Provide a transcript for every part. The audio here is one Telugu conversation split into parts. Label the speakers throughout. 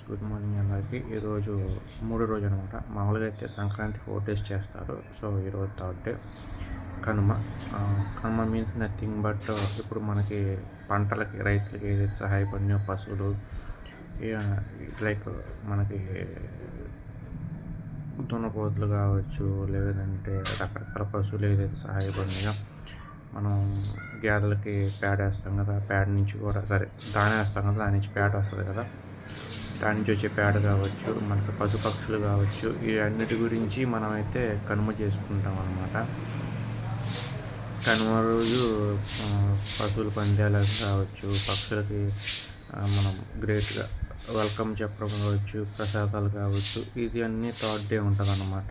Speaker 1: గుడ్ మార్నింగ్ అందరికీ. ఈరోజు మూడో రోజు అనమాట. మామూలుగా అయితే సంక్రాంతి 4 డేస్ చేస్తారు. సో ఈరోజు third day Kanuma. Kanuma means nothing but ఇప్పుడు మనకి పంటలకి రైతులకి ఏదైతే సహాయపడిన పశువులు లైక్ మనకి దున్నపోతులు కావచ్చు, లేదంటే రకరకాల పశువులు ఏదైతే సహాయపడినాయో మనం గేదెలకి పేడ వేస్తాం కదా, పేడ నుంచి కూడా దాని వేస్తాం కదా, దాని నుంచి పేడ వస్తుంది కదా, దాని నుంచి వచ్చే పేడ కావచ్చు, మనకి పశుపక్షులు కావచ్చు, ఇవన్నిటి గురించి మనమైతే కనుమ చేసుకుంటాం అన్నమాట. కనుమ రోజు పశువుల పందాలు కావచ్చు, పక్షులకి మనం గ్రేట్గా వెల్కమ్ చెప్పడం కావచ్చు, ప్రసాదాలు కావచ్చు, ఇది అన్నీ థర్డ్ డే ఉంటుంది అన్నమాట.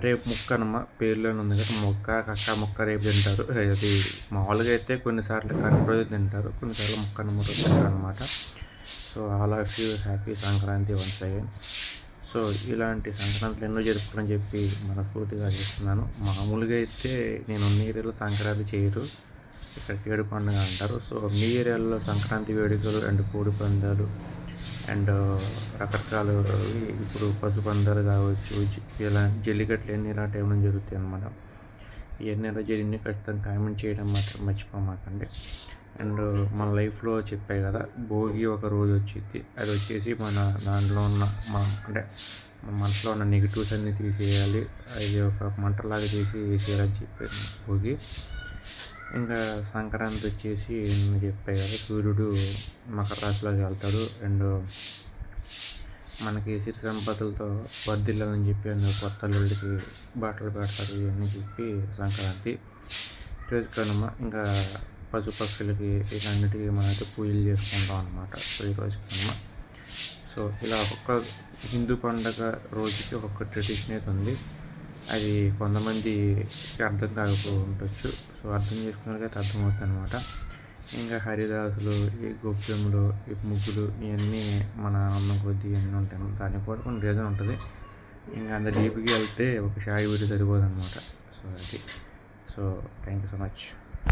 Speaker 1: రేపు ముక్కనమ్మ పేర్లోనే ఉంది కదా, మొక్క కక్క మొక్క రేపు తింటారు. అది మామూలుగా అయితే కొన్నిసార్లు కనుమ రోజు తింటారు, కొన్నిసార్లు ముక్కనమ్మ రోజు తింటారు అనమాట. So all of you happy Sankranti once again. So ఇలాంటి సంక్రాంతులు ఎన్నో జరుపుకోవాలని చెప్పి మనస్ఫూర్తిగా చేస్తున్నాను. మామూలుగా అయితే నేను ఉన్న ఏరియాలో సంక్రాంతి చేయరు, ఇక్కడ ఏడు పండుగ అంటారు. సో మీ ఏరియాలో సంక్రాంతి వేడుకలు అండ్ కోడి పందాలు అండ్ రకరకాల ఇప్పుడు పశు పందాలు కావచ్చు, ఇలా జల్లికట్లు ఎన్ని ఇలాంటి ఏమైనా జరుగుతాయి అన్నమాట. ఇవన్నీ ఎలా జరిగినాయి ఖచ్చితంగా కామెంట్ చేయడం మాత్రం మర్చిపోమాకండి. అండ్ మన లైఫ్లో చెప్పాయి కదా, భోగి ఒక రోజు వచ్చింది. అది వచ్చేసి మన దాంట్లో ఉన్న అంటే మన మనసులో ఉన్న నెగిటివ్స్ అన్నీ తీసేయాలి, అది ఒక మంటలాగా తీసి వేసేయాలని చెప్పారు భోగి. ఇంకా సంక్రాంతి వచ్చేసి నేను చెప్పాయి కదా, సూర్యుడు మకర రాశిలోకి వెళ్తాడు అండ్ మనకి సిరి సంపదలతో వర్ధిల్లాలని చెప్పి కొత్త అల్లుళ్ళకి బట్టలు పెడతారు, ఇవన్నీ చెప్పి సంక్రాంతి. ఈరోజు కనుమ. ఇంకా పశుపక్షులకి ఇలాంటివి మనమైతే పూజలు చేసుకుంటాం అన్నమాట. సో ఈరోజు కనుమ. సో ఇలా ఒక్కొక్క హిందూ పండుగ రోజుకి ఒక్కొక్క ట్రెడిషన్ అయితే ఉంది. అది కొంతమందికి అర్థం కాకపోవచ్చు. సో అర్థం చేసుకున్నట్లయితే అర్థమవుతుంది అనమాట. ఇంకా హరిదాసులు, ఈ గొప్పెములు, ఈ ముగ్గులు, ఇవన్నీ మన ఆనందం కొద్దీ ఇవన్నీ ఉంటాయి. దానికి కూడా కొన్ని రీజన్ ఉంటుంది. ఇంకా అంత డీప్కి వెళ్తే ఒక షాయి వీడియో సరిపోదు అనమాట. సో అది. So thank you so much.